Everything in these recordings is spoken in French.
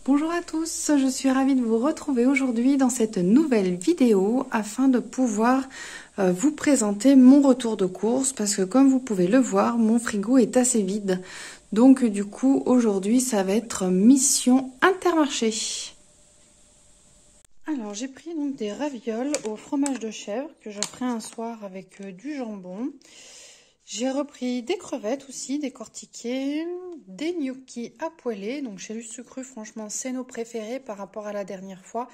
Bonjour à tous, je suis ravie de vous retrouver aujourd'hui dans cette nouvelle vidéo afin de pouvoir vous présenter mon retour de course parce que comme vous pouvez le voir, mon frigo est assez vide. Donc du coup, aujourd'hui, ça va être mission Intermarché. Alors, j'ai pris donc des ravioles au fromage de chèvre que je ferai un soir avec du jambon. J'ai repris des crevettes aussi, décortiquées, des gnocchis à poêler. Donc chez Lustucru, franchement, c'est nos préférés par rapport à la dernière fois.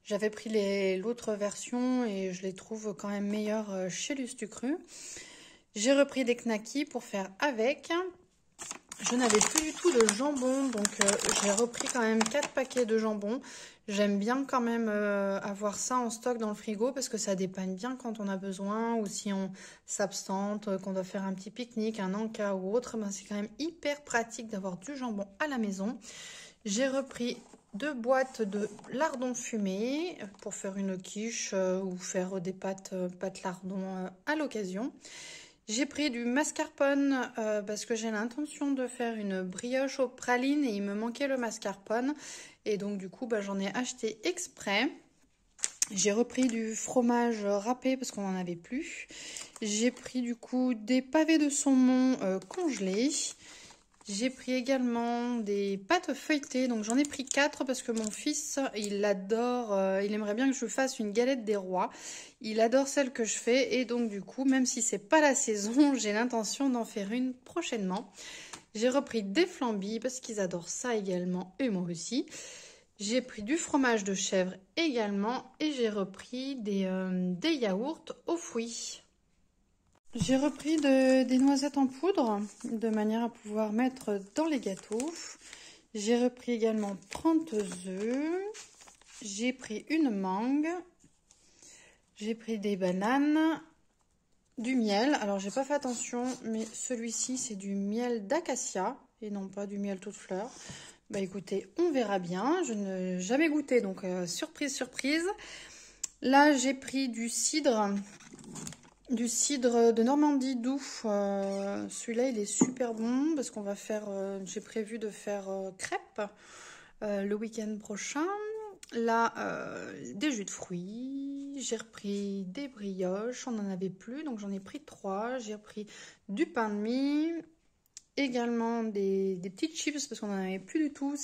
J'avais pris l'autre version et je les trouve quand même meilleures chez Lustucru. J'ai repris des knackis pour faire avec. Je n'avais plus du tout de jambon, donc j'ai repris quand même 4 paquets de jambon. J'aime bien quand même avoir ça en stock dans le frigo parce que ça dépanne bien quand on a besoin ou si on s'absente, qu'on doit faire un petit pique-nique, un encas ou autre. Ben, c'est quand même hyper pratique d'avoir du jambon à la maison. J'ai repris 2 boîtes de lardons fumés pour faire une quiche ou faire des pâtes lardons à l'occasion. J'ai pris du mascarpone parce que j'ai l'intention de faire une brioche aux pralines et il me manquait le mascarpone. Et donc du coup, j'en ai acheté exprès. J'ai repris du fromage râpé parce qu'on n'en avait plus. J'ai pris du coup des pavés de saumon congelés. J'ai pris également des pâtes feuilletées, donc j'en ai pris 4 parce que mon fils, il adore, il aimerait bien que je fasse une galette des rois. Il adore celle que je fais et donc du coup, même si c'est pas la saison, j'ai l'intention d'en faire une prochainement. J'ai repris des flambis parce qu'ils adorent ça également et moi aussi. J'ai pris du fromage de chèvre également et j'ai repris des yaourts aux fruits. J'ai repris des noisettes en poudre, de manière à pouvoir mettre dans les gâteaux. J'ai repris également 30 œufs. J'ai pris une mangue. J'ai pris des bananes, du miel. Alors, j'ai pas fait attention, mais celui-ci, c'est du miel d'acacia et non pas du miel toute fleur. Bah écoutez, on verra bien. Je n'ai jamais goûté, donc surprise, surprise. Là, j'ai pris du cidre de Normandie doux. Celui-là, il est super bon parce qu'on va faire, j'ai prévu de faire crêpes le week-end prochain. Là, des jus de fruits. J'ai repris des brioches. On n'en avait plus, donc j'en ai pris 3. J'ai repris du pain de mie. Également des petites chips parce qu'on n'en avait plus du tout.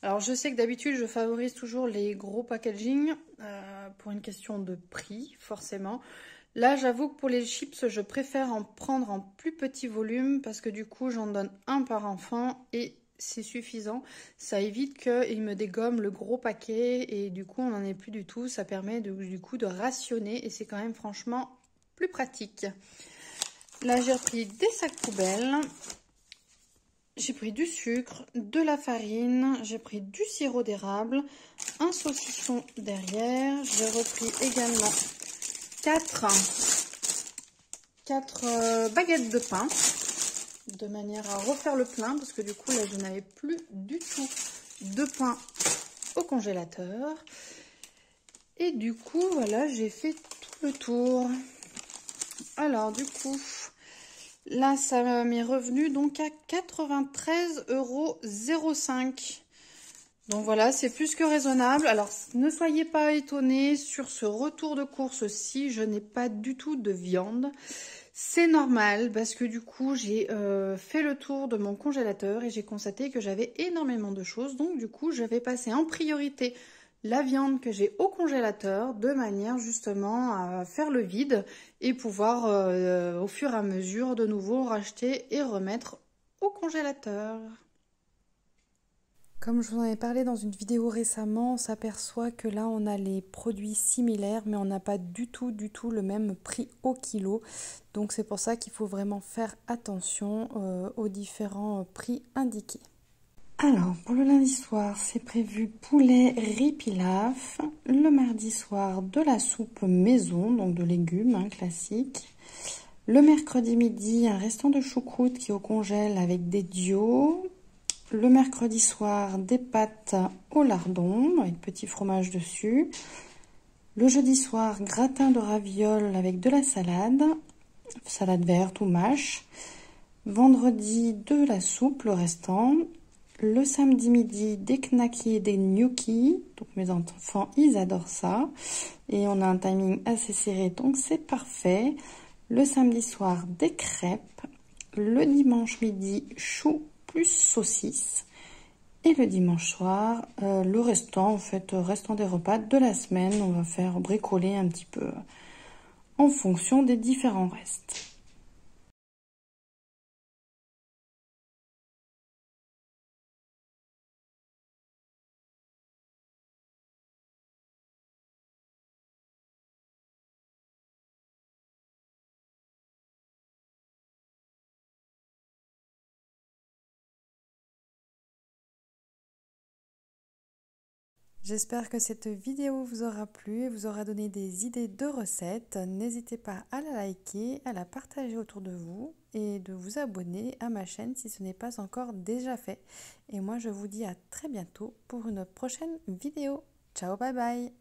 Alors, je sais que d'habitude, je favorise toujours les gros packaging pour une question de prix, forcément. Là, j'avoue que pour les chips, je préfère en prendre en plus petit volume parce que du coup, j'en donne un par enfant et c'est suffisant. Ça évite qu'il me dégomme le gros paquet et du coup, on n'en est plus du tout. Ça permet du coup de rationner et c'est quand même franchement plus pratique. Là, j'ai repris des sacs poubelles. J'ai pris du sucre, de la farine, j'ai pris du sirop d'érable, un saucisson derrière. J'ai repris également 4 baguettes de pain de manière à refaire le plein parce que du coup là je n'avais plus du tout de pain au congélateur et du coup voilà, j'ai fait tout le tour. Alors du coup là ça m'est revenu donc à 93,05 €. Donc voilà, c'est plus que raisonnable. Alors, ne soyez pas étonnés sur ce retour de course si je n'ai pas du tout de viande. C'est normal parce que du coup, j'ai fait le tour de mon congélateur et j'ai constaté que j'avais énormément de choses. Donc du coup, je vais passer en priorité la viande que j'ai au congélateur de manière justement à faire le vide et pouvoir au fur et à mesure de nouveau racheter et remettre au congélateur. Comme je vous en ai parlé dans une vidéo récemment, on s'aperçoit que là on a les produits similaires mais on n'a pas du tout le même prix au kilo. Donc c'est pour ça qu'il faut vraiment faire attention aux différents prix indiqués. Alors pour le lundi soir c'est prévu poulet riz pilaf. Le mardi soir de la soupe maison, donc de légumes classique. Le mercredi midi un restant de choucroute qui est au congèle avec des dios. Le mercredi soir, des pâtes au lardon avec petit fromage dessus. Le jeudi soir, gratin de ravioles avec de la salade verte ou mâche. Vendredi, de la soupe, le restant. le samedi midi des knackis et des gnocchis. Donc mes enfants, ils adorent ça. Et on a un timing assez serré, donc c'est parfait. Le samedi soir, des crêpes. Le dimanche midi, choux plus saucisses. Et le dimanche soir, le restant, en fait, restant des repas de la semaine, on va faire bricoler un petit peu en fonction des différents restes. J'espère que cette vidéo vous aura plu et vous aura donné des idées de recettes. N'hésitez pas à la liker, à la partager autour de vous et de vous abonner à ma chaîne si ce n'est pas encore déjà fait. Et moi, je vous dis à très bientôt pour une prochaine vidéo. Ciao, bye bye!